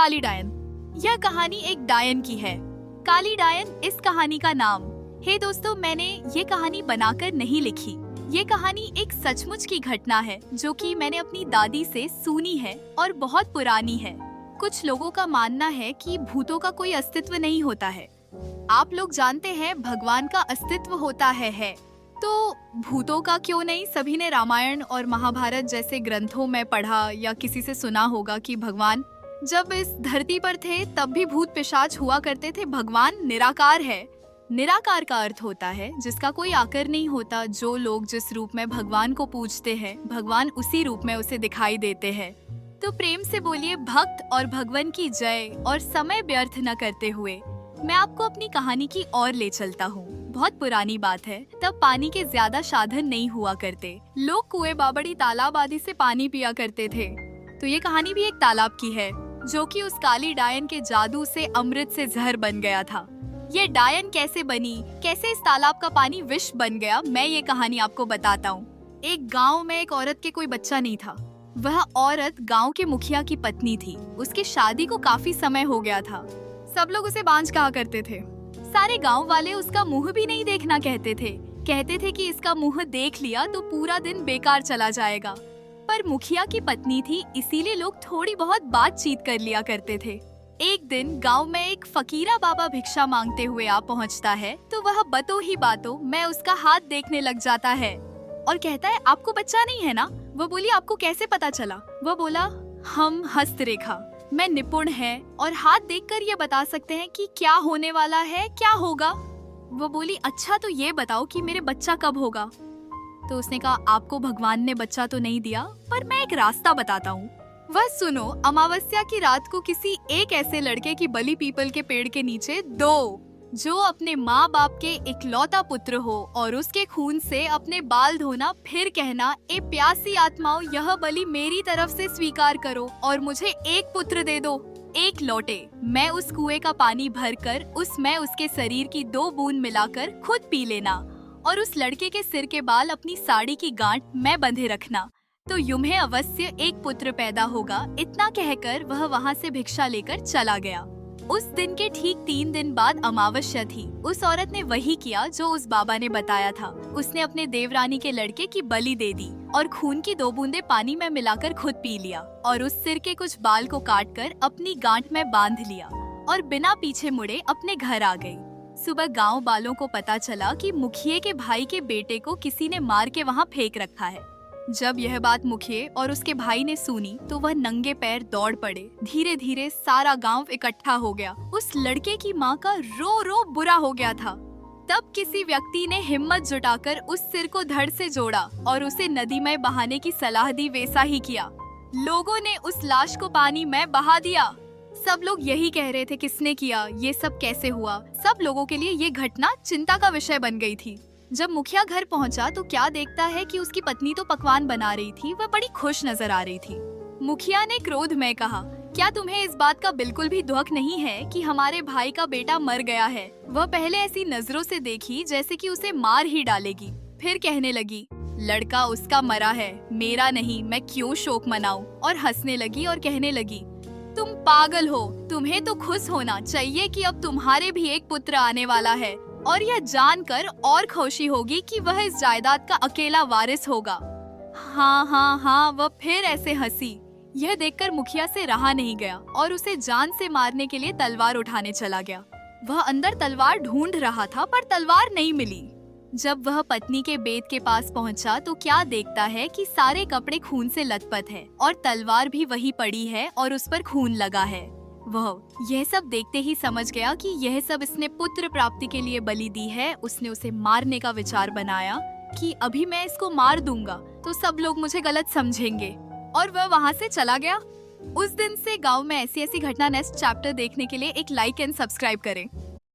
काली डायन। यह कहानी एक डायन की है। काली डायन इस कहानी का नाम। हे दोस्तों, मैंने ये कहानी बनाकर नहीं लिखी। ये कहानी एक सचमुच की घटना है जो कि मैंने अपनी दादी से सुनी है और बहुत पुरानी है। कुछ लोगों का मानना है कि भूतों का कोई अस्तित्व नहीं होता है। आप लोग जानते हैं भगवान का अस्तित्व होता है। तो भूतों का क्यों नहीं? सभी ने रामायण और महाभारत जैसे ग्रंथों में पढ़ा या किसी से सुना होगा कि भगवान जब इस धरती पर थे तब भी भूत पिशाच हुआ करते थे। भगवान निराकार है। निराकार का अर्थ होता है जिसका कोई आकर नहीं होता। जो लोग जिस रूप में भगवान को पूजते हैं, भगवान उसी रूप में उसे दिखाई देते हैं। तो प्रेम से बोलिए भक्त और भगवान की जय। और समय व्यर्थ न करते हुए मैं आपको अपनी कहानी की ओर ले चलता हूँ। बहुत पुरानी बात है। तब पानी के ज्यादा साधन नहीं हुआ करते। लोग कुएं, बावड़ी, तालाब आदि से पानी पिया करते थे। तो ये कहानी भी एक तालाब की है जो कि उस काली डायन के जादू से अमृत से जहर बन गया था। ये डायन कैसे बनी, कैसे इस तालाब का पानी विष बन गया, मैं ये कहानी आपको बताता हूँ। एक गांव में एक औरत के कोई बच्चा नहीं था। वह औरत गांव के मुखिया की पत्नी थी। उसकी शादी को काफी समय हो गया था। सब लोग उसे बांझ कहा करते थे। सारे गांव वाले उसका मुंह भी नहीं देखना कहते थे। कहते थे कि इसका मुंह देख लिया तो पूरा दिन बेकार चला जाएगा। पर मुखिया की पत्नी थी, इसीलिए लोग थोड़ी बहुत बातचीत कर लिया करते थे। एक दिन गांव में एक फकीरा बाबा भिक्षा मांगते हुए आ पहुंचता है। तो वह बातों ही बातों में उसका हाथ देखने लग जाता है और कहता है, आपको बच्चा नहीं है ना? वह बोली, आपको कैसे पता चला? वह बोला, हम हस्तरेखा में निपुण है और हाथ देखकर ये बता सकते हैं कि क्या होने वाला है, क्या होगा। वो बोली, अच्छा तो ये बताओ कि मेरे बच्चा कब होगा? तो उसने कहा, आपको भगवान ने बच्चा तो नहीं दिया, पर मैं एक रास्ता बताता हूँ। वह सुनो, अमावस्या की रात को किसी एक ऐसे लड़के की बलि पीपल के पेड़ के नीचे दो जो अपने माँ बाप के इकलौता पुत्र हो और उसके खून से अपने बाल धोना, फिर कहना, ए प्यासी आत्माओं, यह बलि मेरी तरफ से स्वीकार करो और मुझे एक पुत्र दे दो, एक लौटे। मैं उस कुएं का पानी भरकर उसमें उसके शरीर की 2 बूंद मिलाकर खुद पी लेना और उस लड़के के सिर के बाल अपनी साड़ी की गांठ में बंधे रखना, तो युम्हे अवश्य एक पुत्र पैदा होगा। इतना कहकर वह वहाँ से भिक्षा लेकर चला गया। उस दिन के ठीक 3 दिन बाद अमावस्या थी। उस औरत ने वही किया जो उस बाबा ने बताया था। उसने अपने देवरानी के लड़के की बलि दे दी और खून की 2 बूंदे पानी में मिलाकर खुद पी लिया और उस सिर के कुछ बाल को काटकर अपनी गांठ में बांध लिया और बिना पीछे मुड़े अपने घर आ गई। सुबह गांव वालों को पता चला कि मुखिये के भाई के बेटे को किसी ने मार के वहाँ फेंक रखा है। जब यह बात मुखिये और उसके भाई ने सुनी तो वह नंगे पैर दौड़ पड़े। धीरे धीरे सारा गांव इकट्ठा हो गया। उस लड़के की माँ का रो रो बुरा हो गया था। तब किसी व्यक्ति ने हिम्मत जुटाकर उस सिर को धड़ से जोड़ा और उसे नदी में बहाने की सलाह दी। वैसा ही किया। लोगों ने उस लाश को पानी में बहा दिया। सब लोग यही कह रहे थे, किसने किया, ये सब कैसे हुआ? सब लोगों के लिए ये घटना चिंता का विषय बन गई थी। जब मुखिया घर पहुंचा तो क्या देखता है कि उसकी पत्नी तो पकवान बना रही थी। वह बड़ी खुश नजर आ रही थी। मुखिया ने क्रोध में कहा, क्या तुम्हें इस बात का बिल्कुल भी दुख नहीं है कि हमारे भाई का बेटा मर गया है? वह पहले ऐसी नजरों से देखी जैसे कि उसे मार ही डालेगी। फिर कहने लगी, लड़का उसका मरा है, मेरा नहीं, मैं क्यों शोक मनाऊं? और हंसने लगी और कहने लगी, तुम पागल हो, तुम्हें तो खुश होना चाहिए कि अब तुम्हारे भी एक पुत्र आने वाला है और यह जानकर और खुशी होगी कि वह इस जायदाद का अकेला वारिस होगा। हाँ हाँ हाँ, वह फिर ऐसे हंसी। यह देखकर मुखिया से रहा नहीं गया और उसे जान से मारने के लिए तलवार उठाने चला गया। वह अंदर तलवार ढूंढ रहा था पर तलवार नहीं मिली। जब वह पत्नी के बेद के पास पहुंचा तो क्या देखता है कि सारे कपड़े खून से लथपथ है और तलवार भी वही पड़ी है और उस पर खून लगा है। वह यह सब देखते ही समझ गया कि यह सब इसने पुत्र प्राप्ति के लिए बलि दी है। उसने उसे मारने का विचार बनाया कि अभी मैं इसको मार दूंगा तो सब लोग मुझे गलत समझेंगे, और वह वहाँ से चला गया। उस दिन से गांव में ऐसी ऐसी घटना नेक्स्ट चैप्टर देखने के लिए एक लाइक एंड सब्सक्राइब करें।